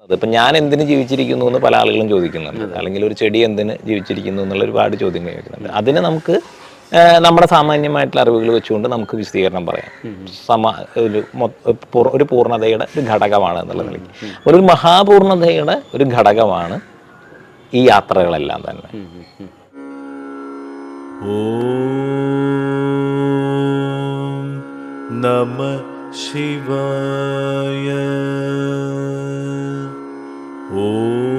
അതിപ്പോൾ ഞാൻ എന്തിന് ജീവിച്ചിരിക്കുന്നു എന്ന് പല ആളുകളും ചോദിക്കുന്നുണ്ട്, അല്ലെങ്കിൽ ഒരു ചെടി എന്തിന് ജീവിച്ചിരിക്കുന്നു എന്നുള്ള ഒരുപാട് ചോദ്യങ്ങൾ ചോദിക്കുന്നുണ്ട്. അതിന് നമുക്ക് നമ്മുടെ സാമാന്യമായിട്ടുള്ള അറിവുകൾ വെച്ചുകൊണ്ട് നമുക്ക് വിശദീകരണം പറയാം. ഒരു പൂർണ്ണതയുടെ ഒരു ഘടകമാണ് എന്നുള്ള നിലയ്ക്ക് ഒരു മഹാപൂർണ്ണതയുടെ ഒരു ഘടകമാണ് ഈ യാത്രകളെല്ലാം തന്നെ. ഓം നമഃ ശിവായ. ഓം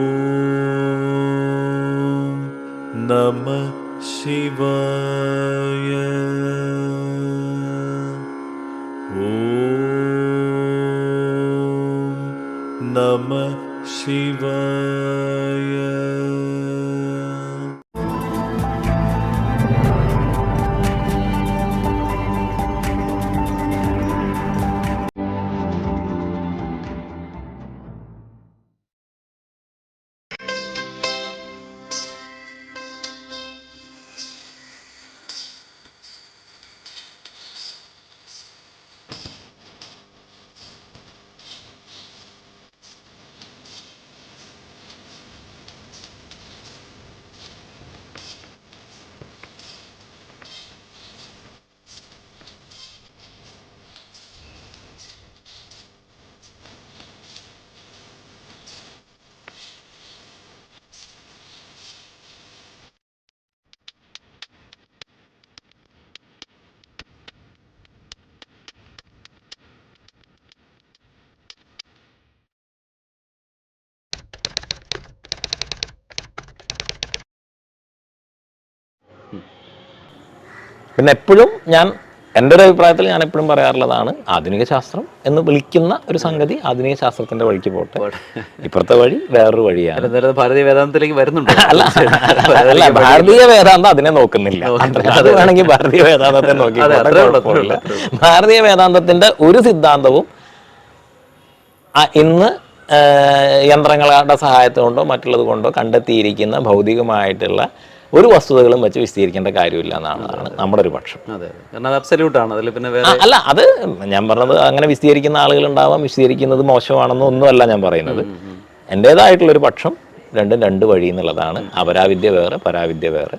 നമഃ ശിവായ. ഓം നമഃ ശിവായ. പിന്നെ എപ്പോഴും എൻ്റെ ഒരു അഭിപ്രായത്തിൽ ഞാൻ എപ്പോഴും പറയാറുള്ളതാണ്, ആധുനിക ശാസ്ത്രം എന്ന് വിളിക്കുന്ന ഒരു സംഗതി ആധുനിക ശാസ്ത്രത്തിന്റെ വഴിക്ക് പോട്ടെ, ഇപ്പുറത്തെ വഴി വേറൊരു വഴിയാണ്. ഭാരതീയ വേദാന്തത്തിലേക്ക് വരുന്നുണ്ട്. അല്ല, ഭാരതീയ വേദാന്തം അതിനെ നോക്കുന്നില്ല. അത് വേണമെങ്കിൽ ഭാരതീയ വേദാന്തത്തെ നോക്കി, ഭാരതീയ വേദാന്തത്തിന്റെ ഒരു സിദ്ധാന്തവും ഇന്ന് യന്ത്രങ്ങളുടെ സഹായത്തെ കൊണ്ടോ മറ്റുള്ളത് കൊണ്ടോ കണ്ടെത്തിയിരിക്കുന്ന ഭൗതികമായിട്ടുള്ള ഒരു വസ്തുതകളും വെച്ച് വിശദീകരിക്കേണ്ട കാര്യമില്ല എന്നാണ് നമ്മുടെ ഒരു പക്ഷം. അല്ല, അത് ഞാൻ പറഞ്ഞത് അങ്ങനെ വിശദീകരിക്കുന്ന ആളുകളുണ്ടാവാം, വിശദീകരിക്കുന്നത് മോശമാണെന്നോ ഒന്നുമല്ല ഞാൻ പറയുന്നത്. എൻ്റേതായിട്ടുള്ളൊരു പക്ഷം രണ്ടും രണ്ട് വഴി എന്നുള്ളതാണ്. അപരാവിദ്യ വേറെ, പരാവിദ്യ വേറെ.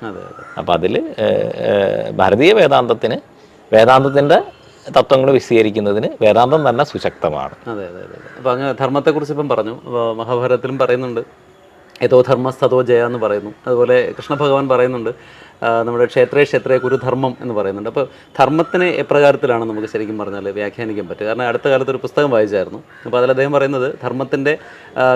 അപ്പം അതിൽ ഭാരതീയ വേദാന്തത്തിൻ്റെ തത്വങ്ങൾ വിശദീകരിക്കുന്നതിന് വേദാന്തം തന്നെ സുശക്തമാണ്. അതെ അതെ അതെ. അപ്പം അങ്ങ് ധർമ്മത്തെക്കുറിച്ച് ഇപ്പം പറഞ്ഞു, മഹാഭാരതത്തിലും പറയുന്നുണ്ട് യഥോ ധർമ്മസ്തോ ജയ എന്ന് പറയുന്നു. അതുപോലെ കൃഷ്ണഭഗവാൻ പറയുന്നുണ്ട് നമ്മുടെ ക്ഷേത്രേ കുരുധർമ്മം എന്ന് പറയുന്നുണ്ട്. അപ്പോൾ ധർമ്മത്തിനെ എപ്രകാരത്തിലാണ് നമുക്ക് ശരിക്കും പറഞ്ഞാൽ വ്യാഖ്യാനിക്കാൻ പറ്റുക? കാരണം അടുത്ത കാലത്ത് ഒരു പുസ്തകം വായിച്ചായിരുന്നു. അപ്പോൾ അതിൽ അദ്ദേഹം പറയുന്നത് ധർമ്മത്തിൻ്റെ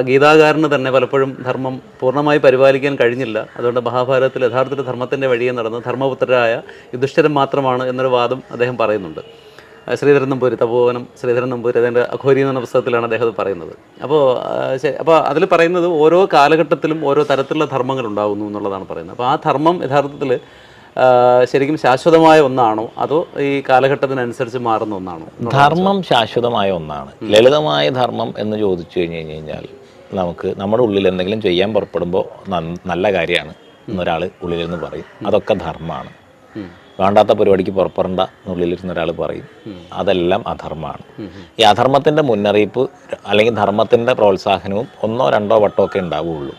ഗീതാകാരന് തന്നെ പലപ്പോഴും ധർമ്മം പൂർണ്ണമായി പരിപാലിക്കാൻ കഴിഞ്ഞില്ല. അതുകൊണ്ട് മഹാഭാരതത്തിൽ യഥാർത്ഥത്തിൽ ധർമ്മത്തിൻ്റെ വഴിയെ നടന്ന് ധർമ്മപുത്രരായ യുധിഷ്ഠിരൻ മാത്രമാണ് എന്നൊരു വാദം അദ്ദേഹം പറയുന്നുണ്ട്. ശ്രീധരൻ നമ്പൂരി, തപോവനം ശ്രീധരൻ നമ്പൂരി, അതിൻ്റെ അഘോരി എന്ന പുസ്തകത്തിലാണ് അദ്ദേഹം അത് പറയുന്നത്. അപ്പോൾ അതിൽ പറയുന്നത് ഓരോ കാലഘട്ടത്തിലും ഓരോ തരത്തിലുള്ള ധർമ്മങ്ങൾ ഉണ്ടാകുന്നു എന്നുള്ളതാണ് പറയുന്നത്. അപ്പോൾ ആ ധർമ്മം യഥാർത്ഥത്തിൽ ശരിക്കും ശാശ്വതമായ ഒന്നാണോ അതോ ഈ കാലഘട്ടത്തിനനുസരിച്ച് മാറുന്ന ഒന്നാണോ? ധർമ്മം ശാശ്വതമായ ഒന്നാണ്. ലളിതമായ ധർമ്മം എന്ന് ചോദിച്ചു കഴിഞ്ഞാൽ നമുക്ക് നമ്മുടെ ഉള്ളിൽ എന്തെങ്കിലും ചെയ്യാൻ പുറപ്പെടുമ്പോൾ നല്ല കാര്യമാണ് എന്നൊരാൾ ഉള്ളിലിരുന്ന് പറയും, അതൊക്കെ ധർമ്മമാണ്. വേണ്ടാത്ത പരിപാടിക്ക് പുറപ്പെടേണ്ട എന്നുള്ളിലിരുന്ന ഒരാൾ പറയും, അതെല്ലാം അധർമ്മമാണ്. ഈ അധർമ്മത്തിൻ്റെ മുന്നറിയിപ്പ് അല്ലെങ്കിൽ ധർമ്മത്തിൻ്റെ പ്രോത്സാഹനവും ഒന്നോ രണ്ടോ വട്ടമൊക്കെ ഉണ്ടാവുകയുള്ളൂ.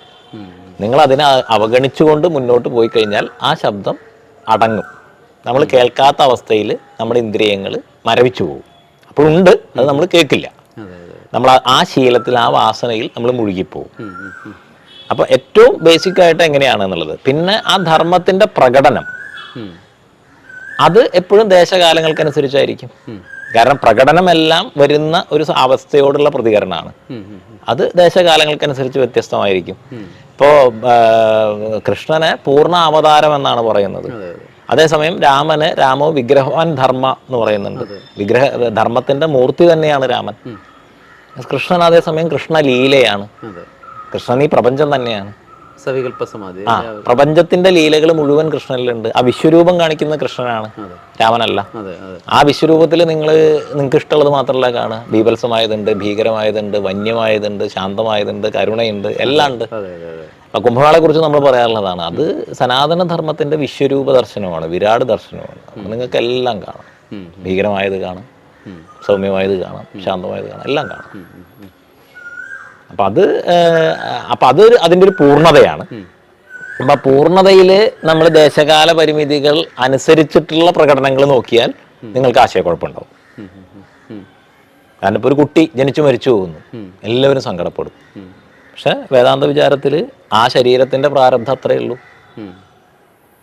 നിങ്ങളതിനെ അവഗണിച്ചുകൊണ്ട് മുന്നോട്ട് പോയി കഴിഞ്ഞാൽ ആ ശബ്ദം അടങ്ങും. നമ്മൾ കേൾക്കാത്ത അവസ്ഥയിൽ നമ്മുടെ ഇന്ദ്രിയങ്ങൾ മരവിച്ചു പോകും. അപ്പോഴുണ്ട്, അത് നമ്മൾ കേൾക്കില്ല. നമ്മൾ ആ ശീലത്തിൽ, ആ വാസനയിൽ നമ്മൾ മുഴുകിപ്പോവും. അപ്പോൾ ഏറ്റവും ബേസിക്കായിട്ട് എങ്ങനെയാണെന്നുള്ളത്. പിന്നെ ആ ധർമ്മത്തിൻ്റെ പ്രകടനം അത് എപ്പോഴും ദേശകാലങ്ങൾക്കനുസരിച്ചായിരിക്കും. കാരണം പ്രകടനമെല്ലാം വരുന്ന ഒരു അവസ്ഥയോടുള്ള പ്രതികരണമാണ്. അത് ദേശകാലങ്ങൾക്കനുസരിച്ച് വ്യത്യസ്തമായിരിക്കും. ഇപ്പോൾ കൃഷ്ണനെ പൂർണ്ണ അവതാരം എന്നാണ് പറയുന്നത്. അതേസമയം രാമോ വിഗ്രഹവാൻ ധർമ്മ എന്ന് പറയുന്നുണ്ട്. ധർമ്മത്തിന്റെ മൂർത്തി തന്നെയാണ് രാമൻ. കൃഷ്ണൻ അതേസമയം കൃഷ്ണ ലീലയാണ്. കൃഷ്ണൻ ഈ പ്രപഞ്ചം തന്നെയാണ്. പ്രപഞ്ചത്തിന്റെ ലീലകൾ മുഴുവൻ കൃഷ്ണനിലുണ്ട്. ആ വിശ്വരൂപം കാണിക്കുന്ന കൃഷ്ണനാണ്, രാമനല്ല. ആ വിശ്വരൂപത്തിൽ നിങ്ങൾക്ക് ഇഷ്ടമുള്ളത് മാത്രമല്ല കാണുക. ബീഭത്സമായതുണ്ട്, ഭീകരമായതുണ്ട്, വന്യമായതുണ്ട്, ശാന്തമായതുണ്ട്, കരുണയുണ്ട്, എല്ലാം ഉണ്ട്. അപ്പൊ കുംഭമേളയെ കുറിച്ച് നമ്മൾ പറയാറുള്ളതാണ്. അത് സനാതനധർമ്മത്തിന്റെ വിശ്വരൂപ ദർശനമാണ്, വിരാട് ദർശനമാണ്. നിങ്ങൾക്ക് എല്ലാം കാണാം. ഭീകരമായത് കാണാം, സൗമ്യമായത് കാണാം, ശാന്തമായത് കാണാം, എല്ലാം കാണാം. അപ്പം അത് അതിൻ്റെ ഒരു പൂർണ്ണതയാണ്. അപ്പം ആ പൂർണ്ണതയിൽ നമ്മൾ ദേശകാല പരിമിതികൾ അനുസരിച്ചിട്ടുള്ള പ്രകടനങ്ങൾ നോക്കിയാൽ നിങ്ങൾക്ക് ആശയക്കുഴപ്പമുണ്ടാവും. കാരണം ഇപ്പോൾ ഒരു കുട്ടി ജനിച്ചു മരിച്ചു പോകുന്നു, എല്ലാവരും സങ്കടപ്പെടും. പക്ഷെ വേദാന്ത വിചാരത്തിൽ ആ ശരീരത്തിൻ്റെ പ്രാരബ്ധം അത്രയേ ഉള്ളൂ.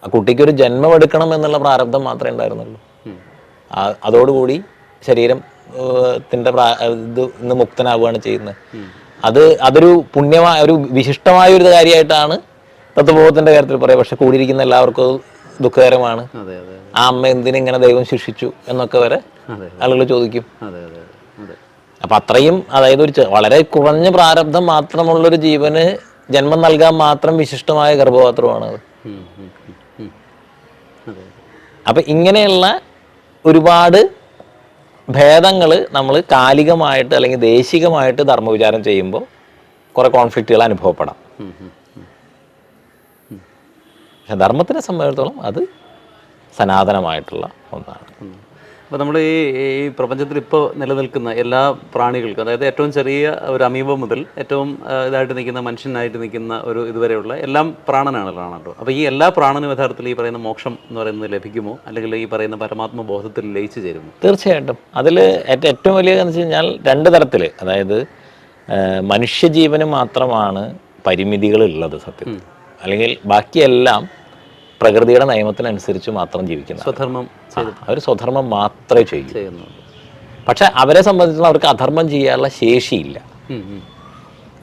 ആ കുട്ടിക്കൊരു ജന്മം എടുക്കണം എന്നുള്ള പ്രാരബ്ധം മാത്രമേ ഉണ്ടായിരുന്നുള്ളൂ. അതോടുകൂടി ശരീരത്തിൻ്റെ ഇത് ഇന്ന് മുക്തനാവുകയാണ് ചെയ്യുന്നത്. അതൊരു പുണ്യമായ ഒരു വിശിഷ്ടമായ ഒരു കാര്യമായിട്ടാണ് തത്വബോധത്തിൻ്റെ കാര്യത്തിൽ പറയാം. പക്ഷെ കൂടിയിരിക്കുന്ന എല്ലാവർക്കും ദുഃഖകരമാണ്. ആ അമ്മ എന്തിനിങ്ങനെ ദൈവം ശിക്ഷിച്ചു എന്നൊക്കെ വരെ ആളുകൾ ചോദിക്കും. അപ്പം അത്രയും, അതായത് ഒരു വളരെ കുറഞ്ഞ പ്രാരബ്ധം മാത്രമുള്ളൊരു ജീവന് ജന്മം നൽകാൻ മാത്രം വിശിഷ്ടമായ ഗർഭപാത്രമാണ് അത്. അപ്പം ഇങ്ങനെയുള്ള ഒരുപാട് ഭേദങ്ങൾ നമ്മൾ കാലികമായിട്ട് അല്ലെങ്കിൽ ദേശികമായിട്ട് ധർമ്മവിചാരം ചെയ്യുമ്പോൾ കുറേ കോൺഫ്ലിക്റ്റുകൾ അനുഭവപ്പെടാം. പക്ഷെ ധർമ്മത്തിനെ സംബന്ധിച്ചിടത്തോളം അത് സനാതനമായിട്ടുള്ള ഒന്നാണ്. അപ്പോൾ നമ്മൾ ഈ പ്രപഞ്ചത്തിൽ ഇപ്പോൾ നിലനിൽക്കുന്ന എല്ലാ പ്രാണികൾക്കും, അതായത് ഏറ്റവും ചെറിയ ഒരു അമീബ മുതൽ ഏറ്റവും ഇതായിട്ട് നിൽക്കുന്ന മനുഷ്യനായിട്ട് നിൽക്കുന്ന ഒരു ഇതുവരെയുള്ള എല്ലാം പ്രാണനാണല്ലോ. അപ്പോൾ ഈ എല്ലാ പ്രാണനും യഥാർത്ഥത്തിൽ ഈ പറയുന്ന മോക്ഷം എന്ന് പറയുന്നത് ലഭിക്കുമോ, അല്ലെങ്കിൽ ഈ പറയുന്ന പരമാത്മ ബോധത്തിൽ ലയിച്ചു ചേരുമോ? തീർച്ചയായിട്ടും. അതിൽ ഏറ്റവും വലിയ എന്ന് വെച്ച് കഴിഞ്ഞാൽ രണ്ട് തരത്തിൽ, അതായത് മനുഷ്യജീവന് മാത്രമാണ് പരിമിതികളുള്ളത് സത്യത്തിൽ, അല്ലെങ്കിൽ ബാക്കിയെല്ലാം പ്രകൃതിയുടെ നിയമത്തിനനുസരിച്ച് മാത്രം ജീവിക്കുന്നത്. സ്വധർമ്മം അവർ സ്വധർമ്മം മാത്രമേ ചെയ്യുന്നു. പക്ഷെ അവരെ സംബന്ധിച്ചിടത്തോളം അവർക്ക് അധർമ്മം ചെയ്യാനുള്ള ശേഷിയില്ല.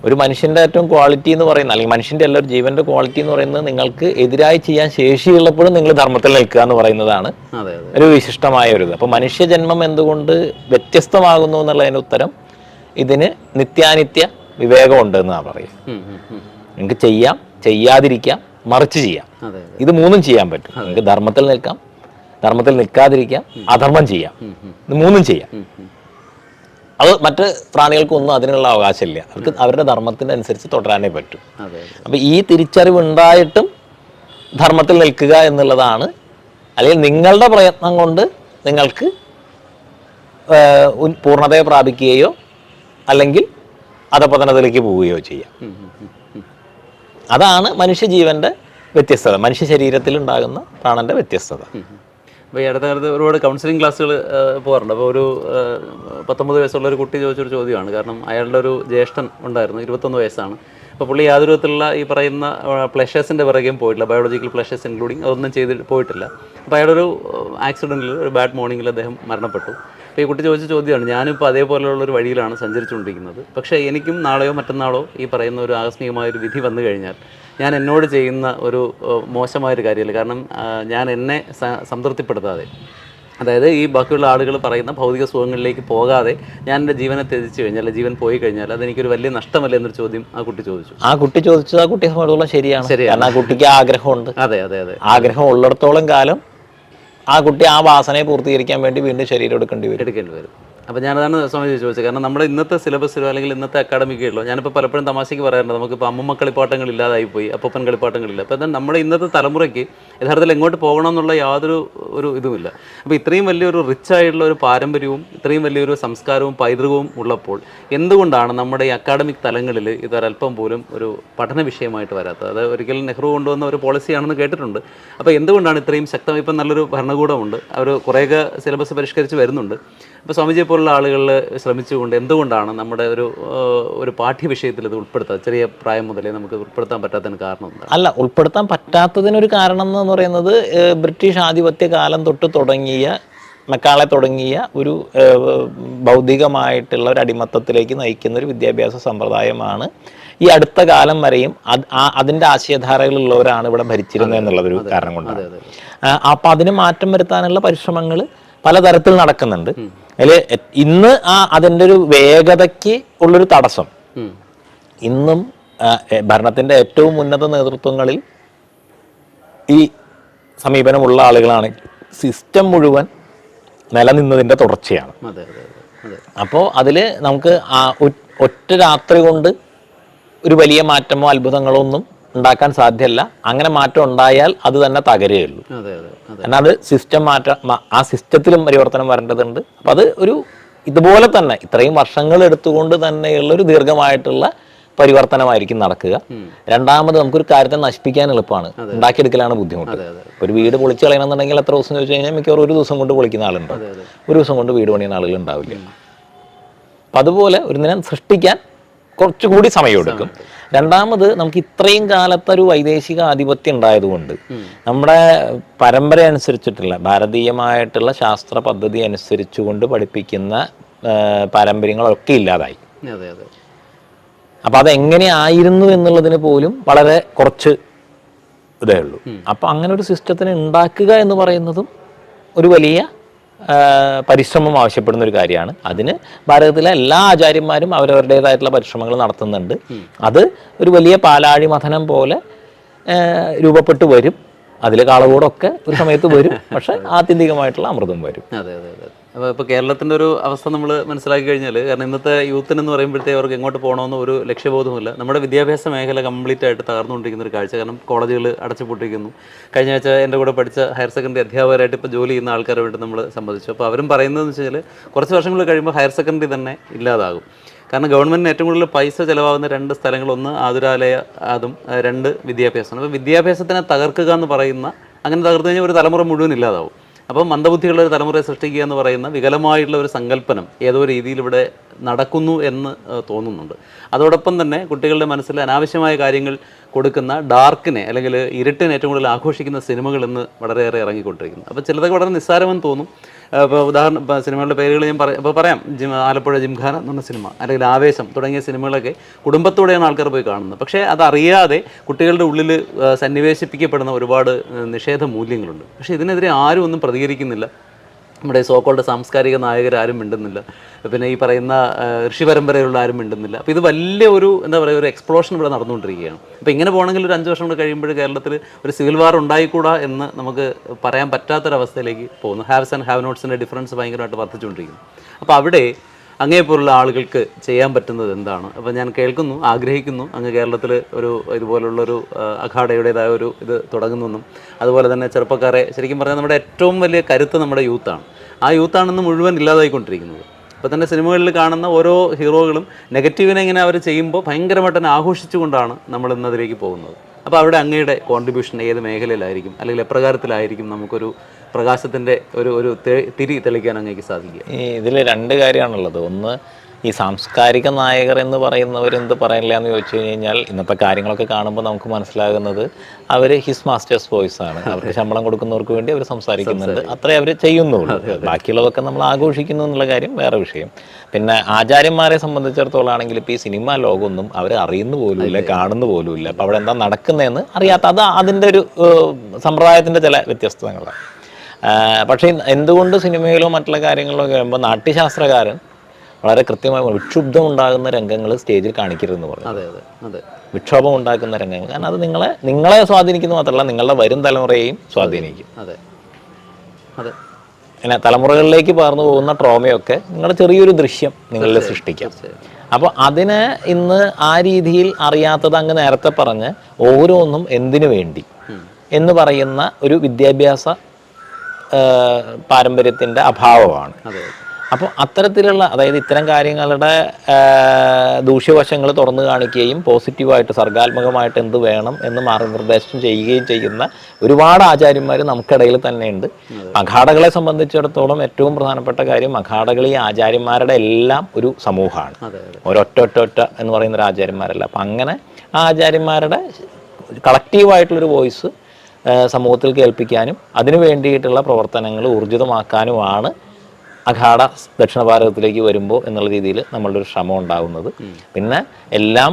ഒരു മനുഷ്യൻ്റെ ഏറ്റവും ക്വാളിറ്റി എന്ന് പറയുന്നത്, അല്ലെങ്കിൽ മനുഷ്യൻ്റെ എല്ലാ ഒരു ജീവൻ്റെ ക്വാളിറ്റി എന്ന് പറയുന്നത് നിങ്ങൾക്ക് എതിരായി ചെയ്യാൻ ശേഷിയുള്ളപ്പോഴും നിങ്ങൾ ധർമ്മത്തിൽ നിൽക്കുക എന്ന് പറയുന്നതാണ് ഒരു വിശിഷ്ടമായ ഒരു ഇത്. അപ്പോൾ മനുഷ്യജന്മം എന്തുകൊണ്ട് വ്യത്യസ്തമാകുന്നു എന്നുള്ളതിന് ഉത്തരം ഇതിന് നിത്യാനിത്യ വിവേകമുണ്ട് എന്നാണ് പറയുക. നിങ്ങൾക്ക് ചെയ്യാം, ചെയ്യാതിരിക്കാം, മറിച്ച് ചെയ്യാം. ഇത് മൂന്നും ചെയ്യാൻ പറ്റും. നിങ്ങൾക്ക് ധർമ്മത്തിൽ നിൽക്കാം, ധർമ്മത്തിൽ നിൽക്കാതിരിക്കാം, അധർമ്മം ചെയ്യാം. ഇത് മൂന്നും ചെയ്യാം. അത് മറ്റ് പ്രാണികൾക്കൊന്നും അതിനുള്ള അവകാശമില്ല. അവർക്ക് അവരുടെ ധർമ്മത്തിൻ്റെ അനുസരിച്ച് തുടരാനേ പറ്റും. അപ്പം ഈ തിരിച്ചറിവ് ഉണ്ടായിട്ടും ധർമ്മത്തിൽ നിൽക്കുക എന്നുള്ളതാണ്, അല്ലെങ്കിൽ നിങ്ങളുടെ പ്രയത്നം കൊണ്ട് നിങ്ങൾക്ക് പൂർണ്ണതയെ പ്രാപിക്കുകയോ അല്ലെങ്കിൽ അധപതനത്തിലേക്ക് പോവുകയോ ചെയ്യാം. അതാണ് മനുഷ്യജീവൻ്റെ വ്യത്യസ്തത, മനുഷ്യ ശരീരത്തിൽ ഉണ്ടാകുന്ന പ്രാണന്റെ വ്യത്യസ്തത. അപ്പോൾ ഈ അടുത്ത കാലത്ത് ഒരുപാട് കൗൺസിലിംഗ് ക്ലാസ്സുകൾ പോകാറുണ്ട്. അപ്പോൾ ഒരു 19 വയസ്സുള്ള ഒരു കുട്ടി ചോദിച്ചൊരു ചോദ്യമാണ്. കാരണം അയാളുടെ ഒരു ജ്യേഷ്ഠൻ ഉണ്ടായിരുന്നു, 21 വയസ്സാണ്. അപ്പോൾ പുള്ളി യാതൊരു വിധത്തിലുള്ള ഈ പറയുന്ന പ്ലഷേഴ്സിൻ്റെ പിറകെയും പോയിട്ടില്ല, ബയോളജിക്കൽ പ്ലഷേഴ്സ് ഇൻക്ലൂഡിങ് അതൊന്നും പോയിട്ടില്ല. അപ്പോൾ അയാളൊരു ആക്സിഡൻറ്റിൽ, ഒരു ബാഡ് മോർണിംഗിൽ അദ്ദേഹം മരണപ്പെട്ടു. അപ്പോൾ ഈ കുട്ടി ചോദിച്ച ചോദ്യമാണ്, ഞാനിപ്പോൾ അതേപോലെയുള്ളൊരു വഴിയിലാണ് സഞ്ചരിച്ചുകൊണ്ടിരിക്കുന്നത്, പക്ഷേ എനിക്കും നാളെയോ മറ്റന്നാളോ ഈ പറയുന്ന ഒരു ആകസ്മികമായൊരു വിധി വന്നു കഴിഞ്ഞാൽ ഞാൻ എന്നോട് ചെയ്യുന്ന ഒരു മോശമായൊരു കാര്യമല്ല. കാരണം ഞാൻ എന്നെ സംതൃപ്തിപ്പെടുത്താതെ, അതായത് ഈ ബാക്കിയുള്ള ആളുകൾ പറയുന്ന ഭൗതിക സുഖങ്ങളിലേക്ക് പോകാതെ ഞാൻ എൻ്റെ ജീവനെ ത്യജിച്ചു കഴിഞ്ഞാൽ, അല്ലെങ്കിൽ ജീവൻ പോയി കഴിഞ്ഞാൽ അതെനിക്കൊരു വലിയ നഷ്ടമല്ല എന്നൊരു ചോദ്യം ആ കുട്ടി ചോദിച്ചു. ആ കുട്ടിയെ സംബന്ധിച്ചോളം ശരിയാണ്. കാരണം ആ കുട്ടിക്ക് ആഗ്രഹമുണ്ട്. അതെ. ആഗ്രഹം ഉള്ളിടത്തോളം കാലം ആ കുട്ടി ആ വാസനയെ പൂർത്തീകരിക്കാൻ വേണ്ടി വീണ്ടും ശരീരം എടുക്കേണ്ടി വരും. അപ്പോൾ ഞാനതാണ് സ്വാമി ചോദിച്ചത്. കാരണം നമ്മുടെ ഇന്നത്തെ സിലബസിലോ അല്ലെങ്കിൽ ഇന്നത്തെ അക്കാഡമിക്കിലോ, ഞാനിപ്പോൾ പലപ്പോഴും തമാശയ്ക്ക് പറയാറുണ്ട്, നമുക്കിപ്പോൾ അമ്മമ്മ കളിപ്പാട്ടങ്ങൾ ഇല്ലാതായിപ്പോയി, അപ്പൂപ്പൻ കളിപ്പാട്ടങ്ങളില്ല. അപ്പോൾ എന്നാൽ നമ്മുടെ ഇന്നത്തെ തലമുറയ്ക്ക് യഥാർത്ഥത്തിൽ എങ്ങോട്ട് പോകണം എന്നുള്ള യാതൊരു ഇതുമില്ല. അപ്പോൾ ഇത്രയും വലിയൊരു റിച്ച് ആയിട്ടുള്ള ഒരു പാരമ്പര്യവും ഇത്രയും വലിയൊരു സംസ്കാരവും പൈതൃകവും ഉള്ളപ്പോൾ എന്തുകൊണ്ടാണ് നമ്മുടെ ഈ അക്കാഡമിക് തലങ്ങളിൽ ഇതൊരല്പം പോലും ഒരു പഠന വിഷയമായിട്ട് വരാത്തത്? അത് ഒരിക്കലും നെഹ്റു കൊണ്ടുവന്ന ഒരു പോളിസിയാണെന്ന് കേട്ടിട്ടുണ്ട്. അപ്പോൾ എന്തുകൊണ്ടാണ് ഇത്രയും ശക്തമായി, ഇപ്പം നല്ലൊരു ഭരണകൂടമുണ്ട്, അവർ കുറേയൊക്കെ സിലബസ് പരിഷ്കരിച്ച് വരുന്നുണ്ട്. അപ്പോൾ സ്വാമിജിയെ പോലുള്ള ആളുകളിൽ ശ്രമിച്ചുകൊണ്ട് എന്തുകൊണ്ടാണ് നമ്മുടെ ഒരു പാഠ്യവിഷയത്തിൽ ഇത് ഉൾപ്പെടുത്താൻ, ചെറിയ പ്രായം മുതലേ നമുക്ക് ഉൾപ്പെടുത്താൻ പറ്റാത്തതിന് കാരണം എന്താണ്? അല്ല, ഉൾപ്പെടുത്താൻ പറ്റാത്തതിനൊരു കാരണം എന്ന് പറയുന്നത് ബ്രിട്ടീഷ് ആധിപത്യ കാലം തൊട്ട് തുടങ്ങിയ, മെക്കാളെ തുടങ്ങിയ ഒരു ബൗദ്ധികമായിട്ടുള്ള ഒരു അടിമത്തത്തിലേക്ക് നയിക്കുന്ന ഒരു വിദ്യാഭ്യാസ സമ്പ്രദായമാണ് ഈ അടുത്ത കാലം വരെയും അതിൻ്റെ ആശയധാരകളുള്ളവരാണ് ഇവിടെ ഭരിച്ചിരുന്നത് എന്നുള്ളതൊരു കാരണം കൊണ്ടാണ്. അപ്പം അതിന് മാറ്റം വരുത്താനുള്ള പരിശ്രമങ്ങൾ പലതരത്തിൽ നടക്കുന്നുണ്ട്. അതിൽ ഇന്ന് അതിൻ്റെ ഒരു വേഗതയ്ക്ക് ഉള്ളൊരു തടസ്സം ഇന്നും ഭരണത്തിൻ്റെ ഏറ്റവും ഉന്നത നേതൃത്വങ്ങളിൽ ഈ സമീപനമുള്ള ആളുകളാണ്. സിസ്റ്റം മുഴുവൻ നിലനിന്നതിൻ്റെ തുടർച്ചയാണ്. അപ്പോൾ അതിൽ നമുക്ക് ഒറ്റ രാത്രി കൊണ്ട് ഒരു വലിയ മാറ്റമോ അത്ഭുതങ്ങളോ ഒന്നും ഉണ്ടാക്കാൻ സാധ്യമല്ല. അങ്ങനെ മാറ്റം ഉണ്ടായാൽ അത് തന്നെ തകരുകയുള്ളൂ. എന്നാൽ അത് സിസ്റ്റം ആ സിസ്റ്റത്തിലും പരിവർത്തനം വരേണ്ടതുണ്ട്. അപ്പം അത് ഇതുപോലെ തന്നെ ഇത്രയും വർഷങ്ങൾ എടുത്തുകൊണ്ട് തന്നെയുള്ള ഒരു ദീർഘമായിട്ടുള്ള പരിവർത്തനമായിരിക്കും നടക്കുക. രണ്ടാമത് നമുക്കൊരു കാര്യത്തെ നശിപ്പിക്കാൻ എളുപ്പമാണ്, ഉണ്ടാക്കിയെടുക്കലാണ് ബുദ്ധിമുട്ട്. ഒരു വീട് പൊളിച്ച് കളയണമെന്നുണ്ടെങ്കിൽ എത്ര ദിവസം ചോദിച്ചു കഴിഞ്ഞാൽ മിക്കവാറും ഒരു ദിവസം കൊണ്ട് പൊളിക്കുന്ന ആളുണ്ട്, ഒരു ദിവസം കൊണ്ട് വീട് പണിയുന്ന ആളുകൾ ഉണ്ടാവില്ല. അപ്പം അതുപോലെ ഒരു ദിനം സൃഷ്ടിക്കാൻ കുറച്ചുകൂടി സമയമെടുക്കും. രണ്ടാമത് നമുക്ക് ഇത്രയും കാലത്തെ ഒരു വൈദേശിക ആധിപത്യം ഉണ്ടായതുകൊണ്ട് നമ്മുടെ പരമ്പര അനുസരിച്ചിട്ടുള്ള ഭാരതീയമായിട്ടുള്ള ശാസ്ത്ര പദ്ധതി അനുസരിച്ചുകൊണ്ട് പഠിപ്പിക്കുന്ന പാരമ്പര്യങ്ങളൊക്കെ ഇല്ലാതായി. അപ്പം അതെങ്ങനെയായിരുന്നു എന്നുള്ളതിന് പോലും വളരെ കുറച്ച് ഇതേ ഉള്ളൂ. അപ്പം അങ്ങനെ ഒരു സിസ്റ്റത്തിന് ഉണ്ടാക്കുക എന്ന് പറയുന്നതും ഒരു വലിയ പരിശ്രമം ആവശ്യപ്പെടുന്ന ഒരു കാര്യമാണ്. അതിന് ഭാരതത്തിലെ എല്ലാ ആചാര്യന്മാരും അവരവരുടേതായിട്ടുള്ള പരിശ്രമങ്ങൾ നടത്തുന്നുണ്ട്. അത് ഒരു വലിയ പാലാഴി മഥനം പോലെ രൂപപ്പെട്ടു വരും. അതിലെ കാളകൂടൊക്കെ ഒരു സമയത്ത് വരും, പക്ഷെ ആത്യന്തികമായിട്ടുള്ള അമൃതം വരും. അതെ അതെ അതെ. അപ്പോൾ ഇപ്പോൾ കേരളത്തിൻ്റെ ഒരു അവസ്ഥ നമ്മൾ മനസ്സിലാക്കി കഴിഞ്ഞാൽ, കാരണം ഇന്നത്തെ യൂത്തിനെന്ന് പറയുമ്പോഴത്തേ അവർക്ക് എങ്ങോട്ട് പോകണമെന്ന് ഒരു ലക്ഷ്യബോധമില്ല. നമ്മുടെ വിദ്യാഭ്യാസ മേഖല കംപ്ലീറ്റ് ആയിട്ട് തകർന്നുകൊണ്ടിരിക്കുന്ന ഒരു കാഴ്ച. കാരണം കോളേജുകൾ അടച്ചുപൂട്ടിക്കുന്നു. കഴിഞ്ഞ ആഴ്ച എൻ്റെ കൂടെ പഠിച്ച ഹയർ സെക്കൻഡറി അധ്യാപകരായിട്ട് ഇപ്പോൾ ജോലി ചെയ്യുന്ന ആൾക്കാരുമായിട്ട് നമ്മൾ സംബന്ധിച്ചു. അപ്പോൾ അവരും പറയുന്നതെന്ന് വെച്ചാൽ കുറച്ച് വർഷങ്ങൾ കഴിയുമ്പോൾ ഹയർ സെക്കൻഡറി തന്നെ ഇല്ലാതാകും. കാരണം ഗവൺമെൻറ്റിന് ഏറ്റവും കൂടുതൽ പൈസ ചിലവാകുന്ന 2 സ്ഥലങ്ങൾ, ഒന്ന് ആതുരാലയ, അതും 2 വിദ്യാഭ്യാസമാണ്. അപ്പോൾ വിദ്യാഭ്യാസത്തിനെ തകർക്കുക എന്ന് പറയുന്ന, അങ്ങനെ തകർത്തു കഴിഞ്ഞാൽ ഒരു തലമുറ മുഴുവൻ ഇല്ലാതാവും. അപ്പം മന്ദബുദ്ധിയുള്ള ഒരു തലമുറയെ സൃഷ്ടിക്കുക എന്ന് പറയുന്ന വികലമായിട്ടുള്ള ഒരു സങ്കല്പനം ഏതോ രീതിയിൽ ഇവിടെ നടക്കുന്നു എന്ന് തോന്നുന്നുണ്ട്. അതോടൊപ്പം തന്നെ കുട്ടികളുടെ മനസ്സിൽ അനാവശ്യമായ കാര്യങ്ങൾ കൊടുക്കുന്ന ഡാർക്കിനെ, അല്ലെങ്കിൽ ഇരുട്ടിനെ ഏറ്റവും കൂടുതൽ ആഘോഷിക്കുന്ന സിനിമകൾ ഇന്ന് വളരെയേറെ ഇറങ്ങിക്കൊണ്ടിരിക്കുന്നു. അപ്പോൾ ചിലതൊക്കെ വളരെ നിസ്സാരമെന്ന് തോന്നും. ഇപ്പോൾ ഉദാഹരണം, ഇപ്പോൾ സിനിമകളുടെ പേരുകൾ ഞാൻ പറയാം. ആലപ്പുഴ ജിംഖാന എന്ന് പറഞ്ഞ സിനിമ, അല്ലെങ്കിൽ ആവേശം തുടങ്ങിയ സിനിമകളൊക്കെ കുടുംബത്തോടെയാണ് ആൾക്കാർ പോയി കാണുന്നത്. പക്ഷേ അതറിയാതെ കുട്ടികളുടെ ഉള്ളിൽ സന്നിവേശിപ്പിക്കപ്പെടുന്ന ഒരുപാട് നിഷേധ മൂല്യങ്ങളുണ്ട്. പക്ഷേ ഇതിനെതിരെ ആരും ഒന്നും പ്രതികരിക്കുന്നില്ല. നമ്മുടെ സോക്കോളുടെ സാംസ്കാരിക നായകരാരും മിണ്ടുന്നില്ല. പിന്നെ ഈ പറയുന്ന ഋഷി പരമ്പരയിലുള്ള ആരും മിണ്ടുന്നില്ല. അപ്പോൾ ഇത് വലിയ ഒരു എന്താ പറയുക, ഒരു എക്സ്പ്ലോഷൻ ഇവിടെ നടന്നുകൊണ്ടിരിക്കുകയാണ്. അപ്പോൾ ഇങ്ങനെ പോകണമെങ്കിൽ ഒരു 5 വർഷം കൂടെ കഴിയുമ്പോൾ കേരളത്തിൽ ഒരു സിവിൽ വാർ ഉണ്ടായിക്കൂടാ എന്ന് നമുക്ക് പറയാൻ പറ്റാത്തൊരവസ്ഥയിലേക്ക് പോകുന്നു. ഹാവ്സ് ആൻഡ് ഹാവ് നോട്ട്സിൻ്റെ ഡിഫറൻസ് ഭയങ്കരമായിട്ട് വർദ്ധിച്ചുകൊണ്ടിരിക്കുന്നു. അപ്പോൾ അവിടെ അങ്ങേപ്പോലുള്ള ആളുകൾക്ക് ചെയ്യാൻ പറ്റുന്നത് എന്താണ്? അപ്പോൾ ഞാൻ കേൾക്കുന്നു, ആഗ്രഹിക്കുന്നു അങ്ങ് കേരളത്തിൽ ഒരു ഇതുപോലുള്ളൊരു അഖാഡയുടേതായ ഒരു ഇത് തുടങ്ങുന്നെന്നും, അതുപോലെ തന്നെ ചെറുപ്പക്കാരെ, ശരിക്കും പറഞ്ഞാൽ നമ്മുടെ ഏറ്റവും വലിയ കരുത്ത് നമ്മുടെ യൂത്താണ്. ആ യൂത്താണെന്ന് മുഴുവൻ ഇല്ലാതായിക്കൊണ്ടിരിക്കുന്നത്. ഇപ്പോൾ തന്നെ സിനിമകളിൽ കാണുന്ന ഓരോ ഹീറോകളും നെഗറ്റീവിനെ ഇങ്ങനെ അവർ ചെയ്യുമ്പോൾ ഭയങ്കരമായിട്ട് തന്നെ ആഘോഷിച്ചുകൊണ്ടാണ് നമ്മൾ ഇന്നതിലേക്ക് പോകുന്നത്. അപ്പോൾ അവിടെ അങ്ങയുടെ കോൺട്രിബ്യൂഷൻ ഏത് മേഖലയിലായിരിക്കും, അല്ലെങ്കിൽ എപ്രകാരത്തിലായിരിക്കും നമുക്കൊരു പ്രകാശത്തിൻ്റെ ഒരു തിരി തെളിക്കാൻ അങ്ങേക്ക് സാധിക്കുക? ഇതിൽ 2 കാര്യമാണുള്ളത്. ഒന്ന്, ഈ സാംസ്കാരിക നായകർ എന്ന് പറയുന്നവരെന്ത് പറയില്ല എന്ന് ചോദിച്ചു കഴിഞ്ഞാൽ, ഇന്നത്തെ കാര്യങ്ങളൊക്കെ കാണുമ്പോൾ നമുക്ക് മനസ്സിലാകുന്നത് അവർ ഹിസ് മാസ്റ്റേഴ്സ് വോയിസ് ആണ്. അവർക്ക് ശമ്പളം കൊടുക്കുന്നവർക്ക് വേണ്ടി അവർ സംസാരിക്കുന്നുണ്ട്, അത്രേ അവർ ചെയ്യുന്നുള്ളൂ. ബാക്കിയുള്ളതൊക്കെ നമ്മൾ ആഘോഷിക്കുന്നു എന്നുള്ള കാര്യം വേറെ വിഷയം. പിന്നെ ആചാര്യന്മാരെ സംബന്ധിച്ചിടത്തോളം ആണെങ്കിൽ ഇപ്പോൾ ഈ സിനിമാ ലോകമൊന്നും അവർ അറിയുന്ന പോലുമില്ല, കാണുന്ന പോലുമില്ല. അപ്പോൾ അവിടെ എന്താ നടക്കുന്നതെന്ന് അറിയാത്ത, അത് അതിൻ്റെ ഒരു സമ്പ്രദായത്തിൻ്റെ ചില വ്യത്യസ്തങ്ങളാണ്. പക്ഷേ എന്തുകൊണ്ട് സിനിമയിലോ മറ്റുള്ള കാര്യങ്ങളിലോ കഴിയുമ്പോൾ നാട്യശാസ്ത്രകാരൻ വളരെ കൃത്യമായി വിക്ഷുബ്ധം ഉണ്ടാകുന്ന രംഗങ്ങൾ സ്റ്റേജിൽ കാണിക്കരുതെന്ന് പറഞ്ഞു. അതെ അതെ അതെ, വിക്ഷോഭം ഉണ്ടാക്കുന്ന രംഗങ്ങൾ. കാരണം അത് നിങ്ങളെ സ്വാധീനിക്കുന്ന മാത്രമല്ല, നിങ്ങളുടെ വരും തലമുറയെയും സ്വാധീനിക്കും. അതെ അതെ, പിന്നെ തലമുറകളിലേക്ക് പകർന്നു പോകുന്ന ട്രോമയൊക്കെ നിങ്ങളുടെ ചെറിയൊരു ദൃശ്യം നിങ്ങളിൽ സൃഷ്ടിക്കാം. അപ്പോൾ അതിനെ ഇന്ന് ആ രീതിയിൽ അറിയാത്തത്, അങ്ങ് നേരത്തെ പറഞ്ഞ് ഓരോന്നും എന്തിനു വേണ്ടി എന്ന് പറയുന്ന ഒരു വിദ്യാഭ്യാസ പാരമ്പര്യത്തിൻ്റെ അഭാവമാണ്. അപ്പോൾ അത്തരത്തിലുള്ള, അതായത് ഇത്തരം കാര്യങ്ങളുടെ ദൂഷ്യവശങ്ങൾ തുറന്നു കാണിക്കുകയും പോസിറ്റീവായിട്ട് സർഗാത്മകമായിട്ട് എന്ത് വേണം എന്ന് മാർഗനിർദ്ദേശം ചെയ്യുകയും ചെയ്യുന്ന ഒരുപാട് ആചാര്യന്മാർ നമുക്കിടയിൽ തന്നെയുണ്ട്. അഖാഡകളെ സംബന്ധിച്ചിടത്തോളം ഏറ്റവും പ്രധാനപ്പെട്ട കാര്യം, അഖാഡകൾ ഈ ആചാര്യന്മാരുടെ എല്ലാം ഒരു സമൂഹമാണ്, ഒരൊറ്റ എന്ന് പറയുന്ന ഒരു ആചാര്യന്മാരല്ല. അപ്പം അങ്ങനെ ആ ആചാര്യന്മാരുടെ കളക്റ്റീവായിട്ടുള്ളൊരു വോയിസ് സമൂഹത്തിൽ കേൾപ്പിക്കാനും അതിനു വേണ്ടിയിട്ടുള്ള പ്രവർത്തനങ്ങൾ ഊർജിതമാക്കാനുമാണ് അഖാഡ ദക്ഷിണ ഭാരതത്തിലേക്ക് വരുമ്പോൾ എന്നുള്ള രീതിയിൽ നമ്മളുടെ ഒരു ശ്രമം ഉണ്ടാകുന്നത്. പിന്നെ എല്ലാം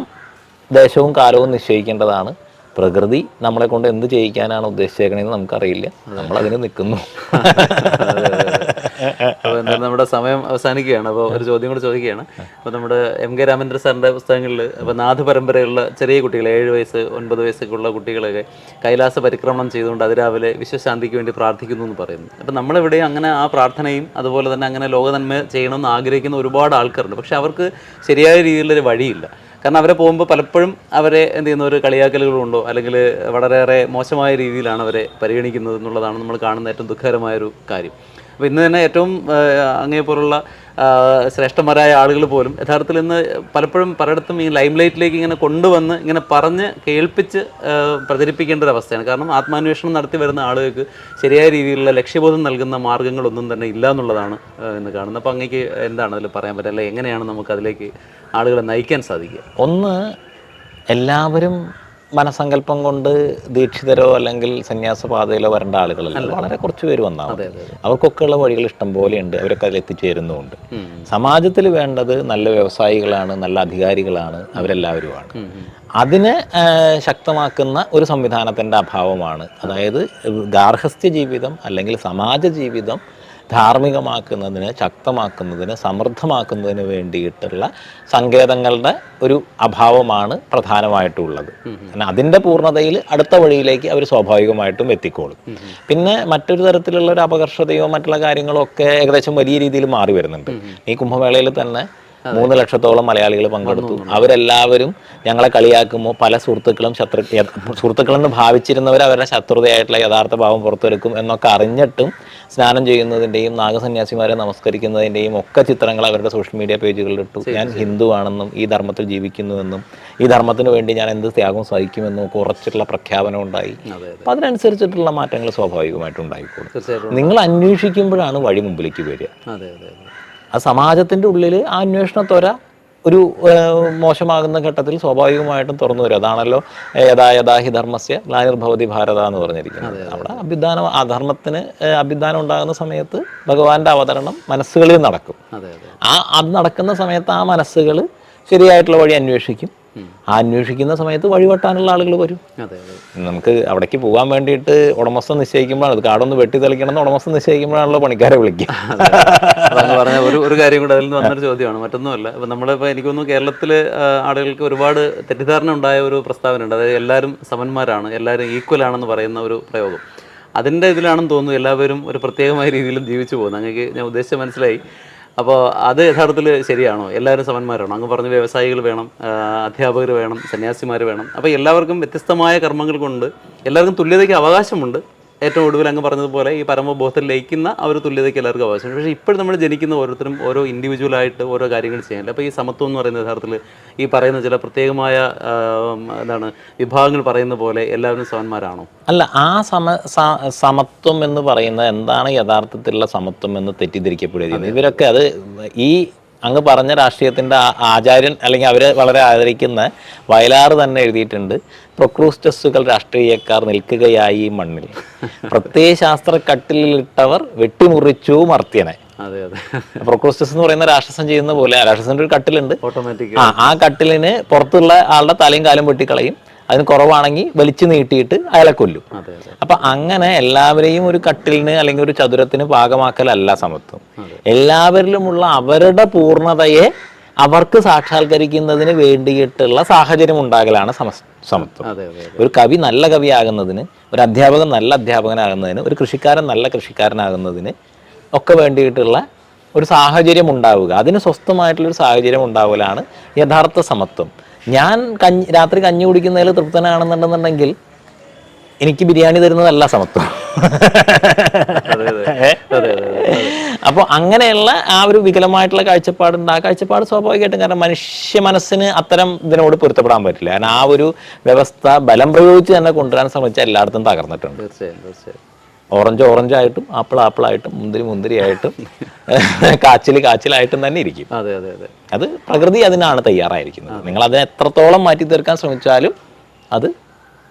ദേശവും കാലവും നിശ്ചയിക്കേണ്ടതാണ്. പ്രകൃതി നമ്മളെ കൊണ്ട് എന്ത് ചെയ്യിക്കാനാണ് ഉദ്ദേശിച്ചേക്കണേന്ന് നമുക്കറിയില്ല, നമ്മളതിന് നിൽക്കുന്നു. അപ്പോൾ എന്തായാലും നമ്മുടെ സമയം അവസാനിക്കുകയാണ്. അപ്പോൾ ഒരു ചോദ്യം കൂടെ ചോദിക്കുകയാണ്. അപ്പോൾ നമ്മുടെ MK രാമേന്ദ്ര സാറിൻ്റെ പുസ്തകങ്ങളിൽ ഇപ്പോൾ നാഥ പരമ്പരയുള്ള ചെറിയ കുട്ടികൾ, 7 വയസ്സ് 9 വയസ്സൊക്കെ ഉള്ള കുട്ടികളൊക്കെ കൈലാസ പരിക്രമണം ചെയ്തുകൊണ്ട് അതിരാവിലെ വിശ്വശാന്തിക്ക് വേണ്ടി പ്രാർത്ഥിക്കുന്നു എന്ന് പറയുന്നു. അപ്പോൾ നമ്മളിവിടെ അങ്ങനെ ആ പ്രാർത്ഥനയും അതുപോലെ തന്നെ അങ്ങനെ ലോകനന്മ ചെയ്യണമെന്ന് ആഗ്രഹിക്കുന്ന ഒരുപാട് ആൾക്കാരുണ്ട്. പക്ഷെ അവർക്ക് ശരിയായ രീതിയിലൊരു വഴിയില്ല. കാരണം അവരെ പോകുമ്പോൾ പലപ്പോഴും അവരെ എന്ത് ചെയ്യുന്ന ഒരു കളിയാക്കലുകളുണ്ടോ, അല്ലെങ്കിൽ വളരെയേറെ മോശമായ രീതിയിലാണ് അവരെ പരിഗണിക്കുന്നത് എന്നുള്ളതാണ് നമ്മൾ കാണുന്ന ഏറ്റവും ദുഃഖകരമായൊരു കാര്യം. അപ്പോൾ ഇന്ന് തന്നെ ഏറ്റവും അങ്ങേപോലുള്ള ശ്രേഷ്ഠന്മാരായ ആളുകൾ പോലും യഥാർത്ഥത്തിൽ ഇന്ന് പലപ്പോഴും പലയിടത്തും ഈ ലൈം ലൈറ്റിലേക്ക് ഇങ്ങനെ കൊണ്ടുവന്ന് ഇങ്ങനെ പറഞ്ഞ് കേൾപ്പിച്ച് പ്രചരിപ്പിക്കേണ്ട ഒരു അവസ്ഥയാണ്. കാരണം ആത്മാന്വേഷണം നടത്തി വരുന്ന ആളുകൾക്ക് ശരിയായ രീതിയിലുള്ള ലക്ഷ്യബോധം നൽകുന്ന മാർഗ്ഗങ്ങളൊന്നും തന്നെ ഇല്ല എന്നുള്ളതാണ് ഇന്ന് കാണുന്നത്. അപ്പോൾ അങ്ങേക്ക് എന്താണ് അതിൽ പറയാൻ പറ്റുക, അല്ലെങ്കിൽ എങ്ങനെയാണ് നമുക്ക് അതിലേക്ക് ആളുകളെ നയിക്കാൻ സാധിക്കുക? ഒന്ന്, എല്ലാവരും മനസങ്കല്പം കൊണ്ട് ദീക്ഷിതരോ അല്ലെങ്കിൽ സന്യാസ പാതയിലോ വരേണ്ട ആളുകളല്ല, വളരെ കുറച്ച് പേര് വന്നാൽ മതി. അവർക്കൊക്കെ ഉള്ള വഴികൾ ഇഷ്ടം പോലെയുണ്ട്, അവരൊക്കെ അതിൽ എത്തിച്ചേരുന്നുമുണ്ട്. സമാജത്തിൽ വേണ്ടത് നല്ല വ്യവസായികളാണ്, നല്ല അധികാരികളാണ്, അവരെല്ലാവരുമാണ്. അതിനെ ശക്തമാക്കുന്ന ഒരു സംവിധാനത്തിൻ്റെ അഭാവമാണ്. അതായത് ഗാർഹസ്ഥ്യ ജീവിതം അല്ലെങ്കിൽ സമാജ ജീവിതം ധാർമ്മികമാക്കുന്നതിന്, ശക്തമാക്കുന്നതിന്, സമൃദ്ധമാക്കുന്നതിന് വേണ്ടിയിട്ടുള്ള സങ്കേതങ്ങളുടെ ഒരു അഭാവമാണ് പ്രധാനമായിട്ടുള്ളത്. കാരണം അതിൻ്റെ പൂർണ്ണതയിൽ അടുത്ത വഴിയിലേക്ക് അവർ സ്വാഭാവികമായിട്ടും എത്തിക്കോളും. പിന്നെ മറ്റൊരു തരത്തിലുള്ള ഒരു അപകർഷതയോ മറ്റുള്ള കാര്യങ്ങളോ ഒക്കെ ഏകദേശം വലിയ രീതിയിൽ മാറി വരുന്നുണ്ട്. ഈ കുംഭമേളയിൽ തന്നെ 3 ലക്ഷത്തോളം മലയാളികൾ പങ്കെടുത്തു. അവരെല്ലാവരും ഞങ്ങളെ കളിയാക്കുമ്പോൾ പല സുഹൃത്തുക്കളെന്ന് ഭാവിച്ചിരുന്നവർ അവരുടെ ശത്രുതയായിട്ടുള്ള യഥാർത്ഥ ഭാവം പുറത്തെടുക്കും എന്നൊക്കെ അറിഞ്ഞിട്ടും സ്നാനം ചെയ്യുന്നതിൻ്റെയും നാഗസന്യാസിമാരെ നമസ്കരിക്കുന്നതിൻ്റെയും ഒക്കെ ചിത്രങ്ങൾ അവരുടെ സോഷ്യൽ മീഡിയ പേജുകളിൽ ഇട്ടു. ഞാൻ ഹിന്ദുവാണെന്നും ഈ ധർമ്മത്തിൽ ജീവിക്കുന്നുവെന്നും ഈ ധർമ്മത്തിന് വേണ്ടി ഞാൻ എന്ത് ത്യാഗം സഹിക്കുമെന്നും ഒക്കെ ഉറച്ചിട്ടുള്ള പ്രഖ്യാപനം ഉണ്ടായി. അപ്പം അതിനനുസരിച്ചിട്ടുള്ള മാറ്റങ്ങൾ സ്വാഭാവികമായിട്ടും ഉണ്ടായിക്കോളും. നിങ്ങൾ അന്വേഷിക്കുമ്പോഴാണ് വഴി മുമ്പിലേക്ക് വരിക. ആ സമാജത്തിൻ്റെ ഉള്ളിൽ ആ അന്വേഷണത്വര ഒരു മോശമാകുന്ന ഘട്ടത്തിൽ സ്വാഭാവികമായിട്ടും തുറന്നു വരും. അതാണല്ലോ യഥാ ഹി ധർമ്മസ്യ ഗ്ലാനിർഭവതി ഭാരത എന്ന് പറഞ്ഞിരിക്കുന്നത്. അവിടെ അഭ്യുത്ഥാനം, ആ ധർമ്മത്തിന് അഭ്യുത്ഥാനം ഉണ്ടാകുന്ന സമയത്ത് ഭഗവാന്റെ അവതരണം മനസ്സുകളിൽ നടക്കും. അത് നടക്കുന്ന സമയത്ത് ആ മനസ്സുകൾ ശരിയായിട്ടുള്ള വഴി അന്വേഷിക്കും. ആ അന്വേഷിക്കുന്ന സമയത്ത് വഴിവെട്ടാനുള്ള ആളുകൾ വരും. നമുക്ക് അവിടേക്ക് പോകാൻ വേണ്ടിയിട്ട് ഉടമസ്ഥൻ നിശ്ചയിക്കുമ്പോഴാണ്, അത് കാടൊന്ന് വെട്ടി തെളിക്കണം ഉടമസ്ഥൻ നിശ്ചയിക്കുമ്പോഴാണല്ലോ പണിക്കാരെ വിളിക്കുക. പറഞ്ഞ ഒരു കാര്യം കൂടെ അതിൽ നിന്ന് വന്നൊരു ചോദ്യമാണ്, മറ്റൊന്നുമല്ല. ഇപ്പം നമ്മളിപ്പോൾ എനിക്ക് തോന്നുന്നു കേരളത്തിൽ ആളുകൾക്ക് ഒരുപാട് തെറ്റിദ്ധാരണ ഉണ്ടായ ഒരു പ്രസ്താവന ഉണ്ട്. അതായത് എല്ലാവരും സമന്മാരാണ്, എല്ലാവരും ഈക്വൽ ആണെന്ന് പറയുന്ന ഒരു പ്രയോഗം. അതിൻ്റെ ഇതിലാണെന്ന് തോന്നുന്നു എല്ലാവരും ഒരു പ്രത്യേകമായ രീതിയിലും ജീവിച്ചു പോകുന്നത്. അങ്ങേക്ക് ഞാൻ ഉദ്ദേശിച്ച് മനസ്സിലായി. അപ്പോൾ അത് യഥാർത്ഥത്തിൽ ശരിയാണോ? എല്ലാവരും സമന്മാരാണോ? അങ്ങ് പറഞ്ഞ വ്യവസായികൾ വേണം, അധ്യാപകർ വേണം, സന്യാസിമാർ വേണം. അപ്പോൾ എല്ലാവർക്കും വ്യത്യസ്തമായ കർമ്മങ്ങൾ കൊണ്ട് എല്ലാവർക്കും തുല്യതയ്ക്ക് അവകാശമുണ്ട്. ഏറ്റവും ഒടുവിൽ അങ്ങ് പറഞ്ഞതുപോലെ ഈ പരമബോധത്തിൽ ലയിക്കുന്ന ആ ഒരു തുല്യതയ്ക്ക് എല്ലാവർക്കും അവകാശമുണ്ട്. പക്ഷേ ഇപ്പോൾ നമ്മൾ ജനിക്കുന്ന ഓരോരുത്തരും ഓരോ ഇൻഡിവിജ്വലായിട്ട് ഓരോ കാര്യങ്ങൾ ചെയ്യാനില്ല. അപ്പോൾ ഈ സമത്വം എന്ന് പറയുന്ന യഥാർത്ഥത്തിൽ ഈ പറയുന്ന ചില പ്രത്യേകമായ വിഭാഗങ്ങൾ പറയുന്ന പോലെ എല്ലാവരും സമന്മാരാണോ? അല്ല, ആ സമത്വം എന്ന് പറയുന്നത് എന്താണ് യഥാർത്ഥത്തിലുള്ള സമത്വം എന്ന് തെറ്റിദ്ധരിക്കപ്പെടുകയാണ് ഇവരൊക്കെ. അത് ഈ അങ്ങ് പറഞ്ഞ രാഷ്ട്രീയത്തിൻ്റെ ആചാര്യൻ അല്ലെങ്കിൽ അവർ വളരെ ആദരിക്കുന്ന വയലാർ തന്നെ എഴുതിയിട്ടുണ്ട്, പ്രൊക്രൂസ്റ്റസുകൾ രാഷ്ട്രീയക്കാർ നിൽക്കുകയായി ഈ മണ്ണിൽ, പ്രത്യയശാസ്ത്ര കട്ടിലിട്ടവർ വെട്ടിമുറിച്ചു മർത്യനെ. പ്രൊക്രൂസ്റ്റസ് എന്ന് പറയുന്ന രാക്ഷസൻ ചെയ്യുന്ന പോലെ, രാക്ഷസന്റെ ഒരു കട്ടിലുണ്ട്, ഓട്ടോമാറ്റിക്. ആ കട്ടിലിന് പുറത്തുള്ള ആളുടെ തലയും കാലും വെട്ടിക്കളയും. അതിന് കുറവാണെങ്കിൽ വലിച്ചു നീട്ടിയിട്ട് അയാളെ കൊല്ലും. അപ്പൊ അങ്ങനെ എല്ലാവരെയും ഒരു കട്ടിലിന് അല്ലെങ്കിൽ ഒരു ചതുരത്തിന് പാകമാക്കലല്ല സമത്വം. എല്ലാവരിലുമുള്ള അവരുടെ പൂർണ്ണതയെ അവർക്ക് സാക്ഷാത്കരിക്കുന്നതിന് വേണ്ടിയിട്ടുള്ള സാഹചര്യം ഉണ്ടാകലാണ് സമത്വം. ഒരു കവി നല്ല കവിയാകുന്നതിന്, ഒരു അധ്യാപകൻ നല്ല അധ്യാപകനാകുന്നതിന്, ഒരു കൃഷിക്കാരൻ നല്ല കൃഷിക്കാരനാകുന്നതിന് ഒക്കെ വേണ്ടിയിട്ടുള്ള ഒരു സാഹചര്യം ഉണ്ടാവുക, അതിന് സ്വസ്ഥമായിട്ടുള്ളൊരു സാഹചര്യം ഉണ്ടാവലാണ് യഥാർത്ഥ സമത്വം. ഞാൻ രാത്രി കഞ്ഞി കുടിക്കുന്നതിൽ തൃപ്തനാണെന്നുണ്ടെന്നുണ്ടെങ്കിൽ എനിക്ക് ബിരിയാണി തരുന്നതല്ല സമത്വം. അപ്പോൾ അങ്ങനെയുള്ള ആ ഒരു വികലമായിട്ടുള്ള കാഴ്ചപ്പാടുണ്ട്. ആ കാഴ്ചപ്പാട് സ്വാഭാവികമായിട്ടും, കാരണം മനുഷ്യ മനസ്സിന് അത്തരം ഇതിനോട് പൊരുത്തപ്പെടാൻ പറ്റില്ല. കാരണം ആ ഒരു വ്യവസ്ഥ ബലം പ്രയോഗിച്ച് തന്നെ കൊണ്ടുവരാൻ ശ്രമിച്ചാൽ എല്ലായിടത്തും തകർന്നിട്ടുണ്ട്. തീർച്ചയായും. ഓറഞ്ചായിട്ടും ആപ്പിളായിട്ടും മുന്തിരിയായിട്ടും കാച്ചിലായിട്ടും തന്നെ ഇരിക്കും. അത് പ്രകൃതി അതിനാണ് തയ്യാറായിരിക്കുന്നത്. നിങ്ങൾ അതിനെ എത്രത്തോളം മാറ്റി തീർക്കാൻ ശ്രമിച്ചാലും അത്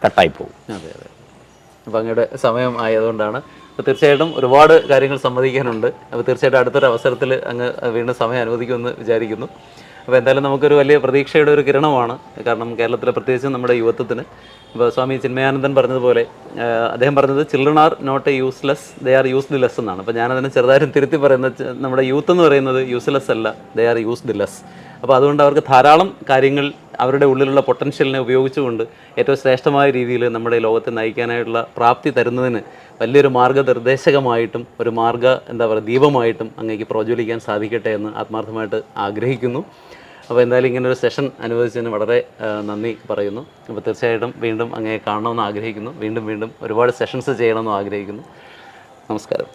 കട്ടായി പോകും. അപ്പം അങ്ങയുടെ സമയം ആയതുകൊണ്ടാണ്. അപ്പോൾ തീർച്ചയായിട്ടും ഒരുപാട് കാര്യങ്ങൾ സമ്മതിക്കാനുണ്ട്. അപ്പോൾ തീർച്ചയായിട്ടും അടുത്തൊരു അവസരത്തിൽ അങ്ങ് വീണ്ടും സമയം അനുവദിക്കുമെന്ന് വിചാരിക്കുന്നു. അപ്പോൾ എന്തായാലും നമുക്കൊരു വലിയ പ്രതീക്ഷയുടെ ഒരു കിരണമാണ്. കാരണം കേരളത്തിലെ പ്രത്യേകിച്ച് നമ്മുടെ യുവത്വത്തിന്, ഇപ്പോൾ സ്വാമി ചിന്മയാനന്ദൻ പറഞ്ഞതുപോലെ, അദ്ദേഹം പറഞ്ഞത് children are not a useless, they are used less എന്നാണ്. അപ്പോൾ ഞാനതിനെ ചെറുതായിട്ടും തിരുത്തി പറയുന്നത്, നമ്മുടെ യൂത്ത് എന്ന് പറയുന്നത് യൂസ്ലെസ് അല്ല, ദേ ആർ യൂസ്ഡ് ലെസ്. അപ്പോൾ അതുകൊണ്ട് അവർക്ക് ധാരാളം കാര്യങ്ങൾ അവരുടെ ഉള്ളിലുള്ള പൊട്ടൻഷ്യലിനെ ഉപയോഗിച്ചുകൊണ്ട് ഏറ്റവും ശ്രേഷ്ഠമായ രീതിയിൽ നമ്മുടെ ലോകത്തെ നയിക്കാനായിട്ടുള്ള പ്രാപ്തി തരുന്നതിന് വലിയൊരു മാർഗ്ഗനിർദ്ദേശകമായിട്ടും ഒരു ദീപമായിട്ടും അങ്ങേക്ക് പ്രോജ്വലിക്കാൻ സാധിക്കട്ടെ എന്ന് ആത്മാർത്ഥമായിട്ട് ആഗ്രഹിക്കുന്നു. അപ്പോൾ എന്തായാലും ഇങ്ങനൊരു സെഷൻ അനുവദിച്ചതിന് വളരെ നന്ദി പറയുന്നു. അപ്പോൾ തീർച്ചയായിട്ടും വീണ്ടും അങ്ങേ കാണണമെന്ന് ആഗ്രഹിക്കുന്നു. വീണ്ടും ഒരുപാട് സെഷൻസ് ചെയ്യണമെന്ന് ആഗ്രഹിക്കുന്നു. നമസ്കാരം.